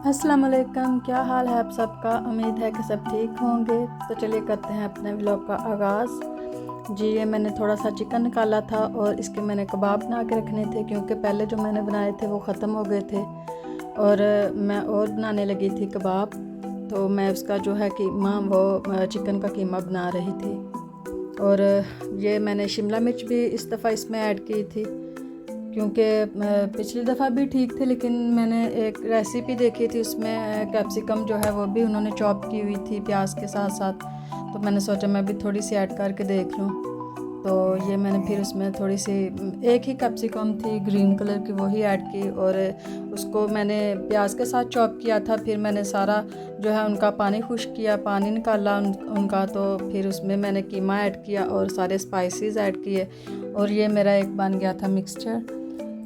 अस्सलाम वालेकुम, क्या हाल है आप सबका। उम्मीद है कि सब ठीक होंगे। तो चलिए करते हैं अपने व्लॉग का आगाज़। जी ये मैंने थोड़ा सा चिकन निकाला था और इसके मैंने कबाब बना के रखने थे, क्योंकि पहले जो मैंने बनाए थे वो ख़त्म हो गए थे और मैं और बनाने लगी थी कबाब। तो मैं उसका जो है कीमा, वो चिकन का कीमा बना रही थी। और ये मैंने शिमला मिर्च भी इस दफ़ा इसमें ऐड की थी, क्योंकि पिछली दफ़ा भी ठीक थे, लेकिन मैंने एक रेसिपी देखी थी उसमें कैप्सिकम जो है वो भी उन्होंने चॉप की हुई थी प्याज के साथ साथ। तो मैंने सोचा मैं भी थोड़ी सी ऐड करके देख लूँ। तो ये मैंने फिर उसमें थोड़ी सी एक ही कैप्सिकम थी ग्रीन कलर की, वही ऐड की और उसको मैंने प्याज के साथ चॉप किया था। फिर मैंने सारा जो है उनका पानी खुश्क किया, पानी निकाला उनका। तो फिर उसमें मैंने कीमा ऐड किया और सारे स्पाइसेस ऐड किए और ये मेरा एक बन गया था मिक्सचर।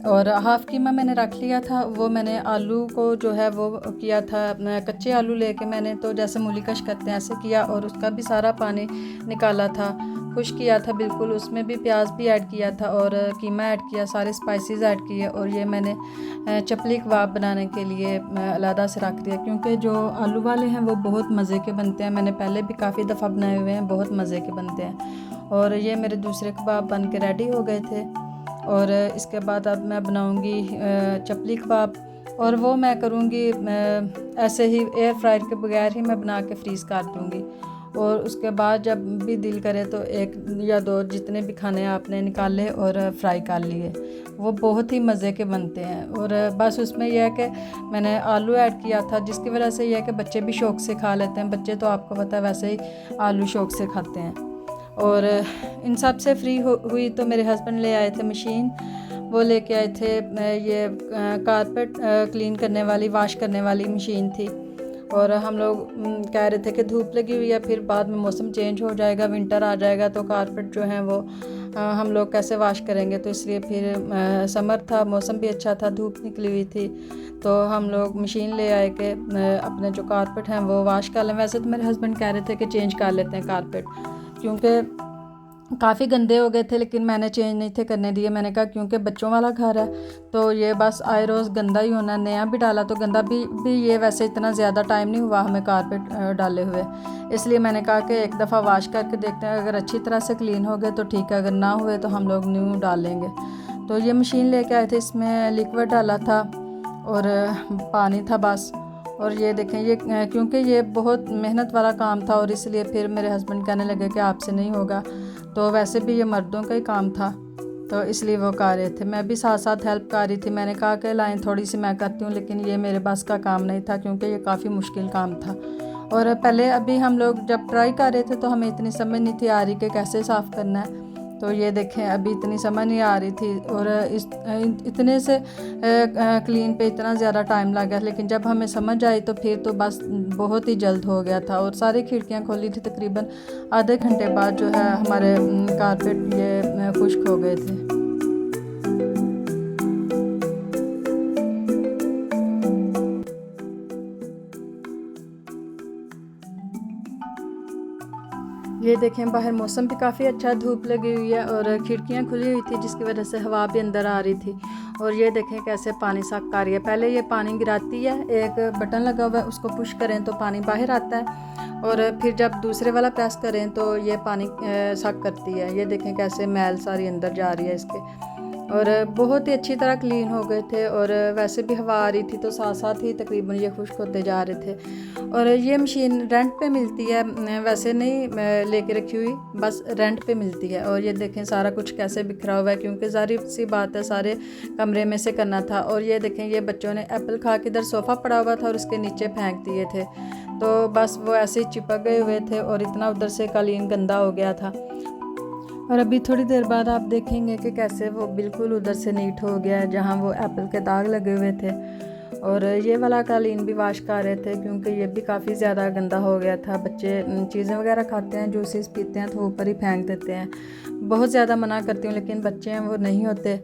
और हाफ़ कीमा मैंने रख लिया था। वो मैंने आलू को जो है वो किया था, कच्चे आलू लेके मैंने तो जैसे मूली कश करते हैं ऐसे किया और उसका भी सारा पानी निकाला था, खुश किया था बिल्कुल। उसमें भी प्याज भी ऐड किया था और कीमा ऐड किया, सारे स्पाइसेस ऐड किए। और ये मैंने चपली कबाब बनाने के लिए अलहदा से रख दिया, क्योंकि जो आलू वाले हैं वो बहुत मज़े के बनते हैं। मैंने पहले भी काफ़ी दफ़ा बनाए हुए हैं, बहुत मज़े के बनते हैं। और ये मेरे दूसरे कबाब बन के रेडी हो गए थे। और इसके बाद अब मैं बनाऊंगी चपली कबाब, और वो मैं करूँगी ऐसे ही एयर फ्रायर के बगैर ही मैं बना के फ्रीज़ कर दूँगी। और उसके बाद जब भी दिल करे तो एक या दो जितने भी खाने आपने निकाले और फ्राई कर लिए। वो बहुत ही मज़े के बनते हैं। और बस उसमें यह है कि मैंने आलू ऐड किया था, जिसकी वजह से यह है कि बच्चे भी शौक़ से खा लेते हैं। बच्चे तो आपको पता है वैसे ही आलू शौक़ से खाते हैं। और इन सब से फ्री हुई तो मेरे हस्बैंड ले आए थे मशीन, वो लेके आए थे। ये कारपेट क्लीन करने वाली, वॉश करने वाली मशीन थी। और हम लोग कह रहे थे कि धूप लगी हुई है, फिर बाद में मौसम चेंज हो जाएगा, विंटर आ जाएगा तो कारपेट जो है वो हम लोग कैसे वॉश करेंगे। तो इसलिए फिर समर था, मौसम भी अच्छा था, धूप निकली हुई थी, तो हम लोग मशीन ले आए कि अपने जो कारपेट हैं वो वॉश कर लें। वैसे तो मेरे हस्बैंड कह रहे थे कि चेंज कर लेते हैं कारपेट, क्योंकि काफ़ी गंदे हो गए थे, लेकिन मैंने चेंज नहीं थे करने दिए। मैंने कहा क्योंकि बच्चों वाला घर है तो ये बस आए रोज़ गंदा ही होना, नया भी डाला तो गंदा भी ये वैसे इतना ज़्यादा टाइम नहीं हुआ हमें कारपेट डाले हुए। इसलिए मैंने कहा कि एक दफ़ा वॉश करके देखते हैं, अगर अच्छी तरह से क्लीन हो गए तो ठीक है, अगर ना हुए तो हम लोग न्यू डालेंगे। तो ये मशीन लेके आए थे, इसमें लिक्विड डाला था और पानी था बस। और ये देखें, ये क्योंकि ये बहुत मेहनत वाला काम था और इसलिए फिर मेरे हस्बैंड कहने लगे कि आपसे नहीं होगा। तो वैसे भी ये मर्दों का ही काम था, तो इसलिए वो कर रहे थे, मैं भी साथ साथ हेल्प कर रही थी। मैंने कहा कि लाइन थोड़ी सी मैं करती हूँ, लेकिन ये मेरे बस का काम नहीं था, क्योंकि ये काफ़ी मुश्किल काम था। और पहले अभी हम लोग जब ट्राई कर रहे थे तो हमें इतनी समझ नहीं थी आ रही कि कैसे साफ़ करना है। तो ये देखें, अभी इतनी समझ नहीं आ रही थी और इतने से क्लीन पे इतना ज़्यादा टाइम लगा, लेकिन जब हमें समझ आई तो फिर तो बस बहुत ही जल्द हो गया था। और सारी खिड़कियाँ खोली थी, तकरीबन आधे घंटे बाद जो है हमारे कारपेट ये खुश्क हो गए थे। ये देखें, बाहर मौसम भी काफ़ी अच्छा, धूप लगी हुई है और खिड़कियाँ खुली हुई थी, जिसकी वजह से हवा भी अंदर आ रही थी। और ये देखें कैसे पानी साफ कर रही है। पहले ये पानी गिराती है, एक बटन लगा हुआ है, उसको पुश करें तो पानी बाहर आता है, और फिर जब दूसरे वाला प्रेस करें तो ये पानी साफ करती है। ये देखें कैसे मैल सारी अंदर जा रही है इसके। और बहुत ही अच्छी तरह क्लीन हो गए थे। और वैसे भी हवा आ रही थी तो साथ साथ ही तकरीबन ये खुश्क होते जा रहे थे। और ये मशीन रेंट पे मिलती है, वैसे नहीं लेके रखी हुई, बस रेंट पे मिलती है। और ये देखें सारा कुछ कैसे बिखरा हुआ है, क्योंकि ज़ाहिर सी बात है सारे कमरे में से करना था। और ये देखें, ये बच्चों ने एप्पल खा के इधर सोफ़ा पड़ा हुआ था और उसके नीचे फेंक दिए थे, तो बस वो ऐसे ही चिपक गए हुए थे और इतना उधर से कालीन गंदा हो गया था। और अभी थोड़ी देर बाद आप देखेंगे कि कैसे वो बिल्कुल उधर से नीट हो गया है, जहाँ वो एप्पल के दाग लगे हुए थे। और ये वाला कालीन भी वाश कर रहे थे, क्योंकि ये भी काफ़ी ज़्यादा गंदा हो गया था। बच्चे चीज़ें वगैरह खाते हैं, जूसेस पीते हैं तो ऊपर ही फेंक देते हैं। बहुत ज़्यादा मना करती हूँ, लेकिन बच्चे हैं वो नहीं होते।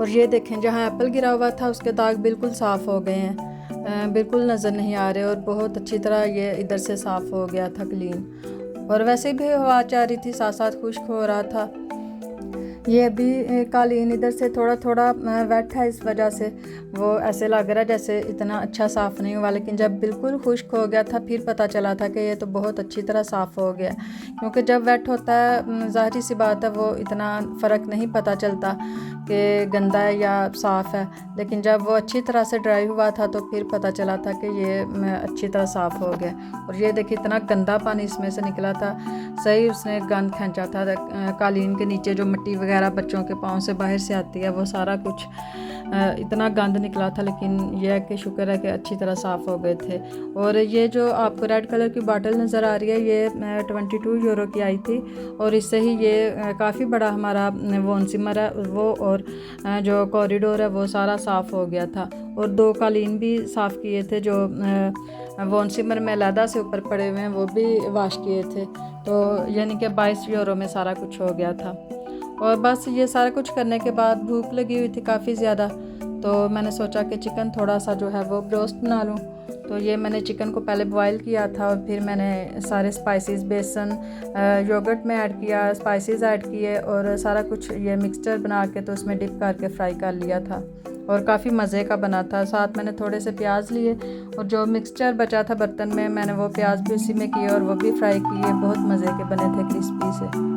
और ये देखें जहाँ एप्पल गिरा हुआ था उसके दाग बिल्कुल साफ़ हो गए हैं, बिल्कुल नज़र नहीं आ रहे और बहुत अच्छी तरह ये इधर से साफ़ हो गया था क्लीन। और वैसे भी हवा जा रही थी, साथ साथ खुश्क हो रहा था। ये अभी कालीन इधर से थोड़ा थोड़ा वेट है, इस वजह से वो ऐसे लग रहा है जैसे इतना अच्छा साफ़ नहीं हुआ, लेकिन जब बिल्कुल खुश्क हो गया था फिर पता चला था कि ये तो बहुत अच्छी तरह साफ़ हो गया। क्योंकि जब वेट होता है ज़ाहिर सी बात है वो इतना फ़र्क नहीं पता चलता कि गंदा है या साफ़ है, लेकिन जब वो अच्छी तरह से ड्राई हुआ था तो फिर पता चला था कि ये अच्छी तरह साफ़ हो गया। और ये देखिए इतना गंदा पानी इसमें से निकला था, सही उसने गंद खींचा था। कालीन के नीचे जो मिट्टी वगैरह बच्चों के पाँव से बाहर से आती है वो सारा कुछ इतना गंद निकला था, लेकिन यह है कि शुक्र है कि अच्छी तरह साफ़ हो गए थे। और ये जो आपको रेड कलर की बॉटल नज़र आ रही है ये 22 यूरो की आई थी, और इससे ही ये काफ़ी बड़ा हमारा वॉन सिमर है वो, और जो कॉरिडोर है वो सारा साफ़ हो गया था। और 2 कालीन भी साफ़ किए थे जो वॉन सिमर में अलहदा से ऊपर पड़े हुए हैं, वो भी वाश किए थे। तो यानी कि 22 यूरो में सारा कुछ हो गया था। और बस ये सारा कुछ करने के बाद भूख लगी हुई थी काफ़ी ज़्यादा, तो मैंने सोचा कि चिकन थोड़ा सा जो है वो ब्रोस्ट बना लूँ। तो ये मैंने चिकन को पहले बॉयल किया था और फिर मैंने सारे स्पाइसेस, बेसन, योगर्ट में ऐड किया, स्पाइसेस ऐड किए और सारा कुछ ये मिक्सचर बना के तो उसमें डिप करके फ्राई कर लिया था, और काफ़ी मज़े का बना था। साथ मैंने थोड़े से प्याज लिए और जो मिक्सचर बचा था बर्तन में मैंने वो प्याज भी उसी में किए और वो भी फ्राई किए। बहुत मज़े के बने थे, क्रिस्पी से।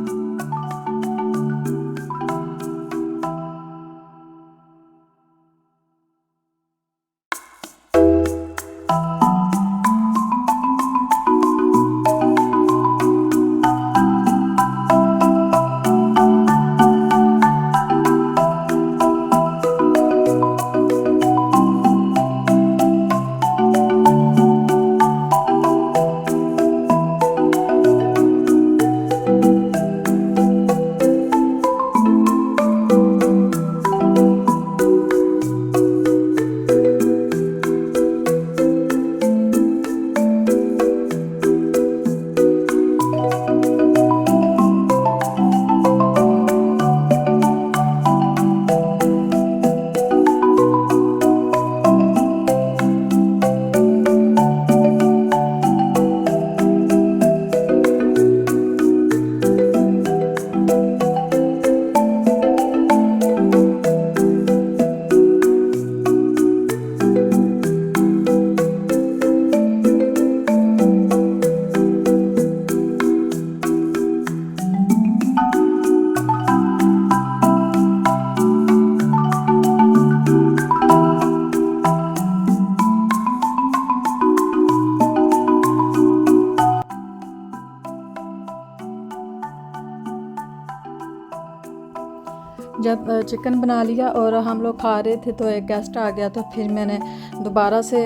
जब चिकन बना लिया और हम लोग खा रहे थे तो एक गेस्ट आ गया, तो फिर मैंने दोबारा से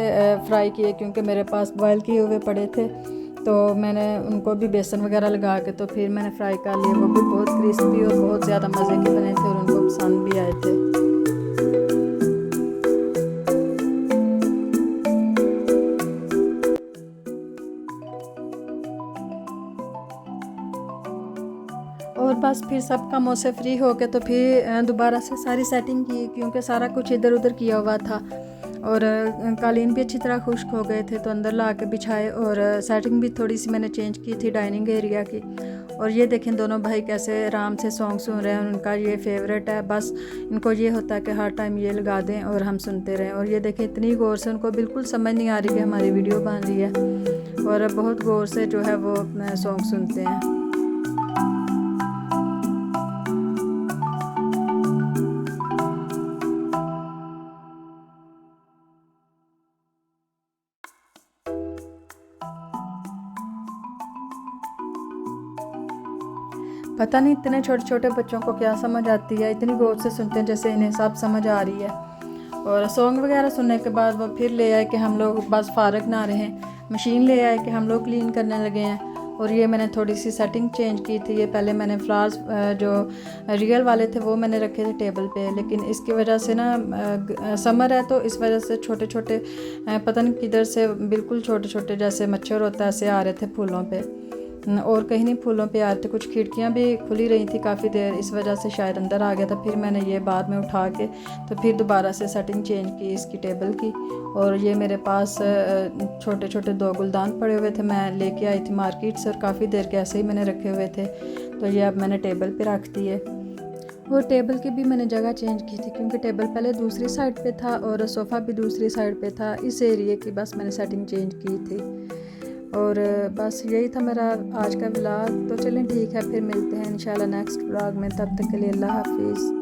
फ्राई किए क्योंकि मेरे पास बॉयल किए हुए पड़े थे, तो मैंने उनको भी बेसन वगैरह लगा के तो फिर मैंने फ्राई कर लिए। वो भी बहुत क्रिस्पी और बहुत ज़्यादा मज़े के बने थे और उनको पसंद भी आए थे। और बस फिर सब कामों से फ्री हो के तो फिर दोबारा से सारी सेटिंग की, क्योंकि सारा कुछ इधर उधर किया हुआ था और कालीन भी अच्छी तरह खुश्क हो गए थे, तो अंदर ला के बिछाए और सेटिंग भी थोड़ी सी मैंने चेंज की थी डाइनिंग एरिया की। और ये देखें दोनों भाई कैसे आराम से सॉन्ग सुन रहे हैं, उनका ये फेवरेट है, बस इनको ये होता है कि हर टाइम ये लगा दें और हम सुनते रहें। और ये देखें इतनी गौर से, उनको बिल्कुल समझ नहीं आ रही कि हमारी वीडियो बन रही है, और बहुत गौर से जो है वो सॉन्ग सुनते हैं। पता नहीं इतने छोटे छोटे बच्चों को क्या समझ आती है, इतनी गौर से सुनते हैं जैसे इन्हें सब समझ आ रही है। और सॉन्ग वगैरह सुनने के बाद वो फिर ले आए कि हम लोग बस फारग ना रहें, मशीन ले आए कि हम लोग क्लीन करने लगे हैं। और ये मैंने थोड़ी सी सेटिंग चेंज की थी। ये पहले मैंने फ्लावर्स जो रियल वाले थे वो मैंने रखे थे टेबल पे, लेकिन इसकी वजह से ना समर है तो इस वजह से छोटे छोटे पता नहीं किधर से बिल्कुल छोटे छोटे जैसे मच्छर होता है ऐसे आ रहे थे फूलों पे। और कहीं नहीं फूलों पे आ रहे थे। कुछ खिड़कियाँ भी खुली रही थी काफ़ी देर, इस वजह से शायद अंदर आ गया था। फिर मैंने ये बाद में उठा के तो फिर दोबारा से सेटिंग चेंज की इसकी टेबल की। और ये मेरे पास छोटे छोटे 2 गुलदान पड़े हुए थे, मैं लेके आई थी मार्केट से और काफ़ी देर के ऐसे ही मैंने रखे हुए थे। तो ये अब मैंने टेबल पे रख दी है। और टेबल की भी मैंने जगह चेंज की थी क्योंकि टेबल पहले दूसरी साइड पे था और सोफ़ा भी दूसरी साइड पे था। इस एरिए की बस मैंने सेटिंग चेंज की थी। और बस यही था मेरा आज का व्लॉग। तो चलें ठीक है, फिर मिलते हैं इंशाल्लाह नेक्स्ट व्लॉग में। तब तक के लिए अल्लाह हाफिज़।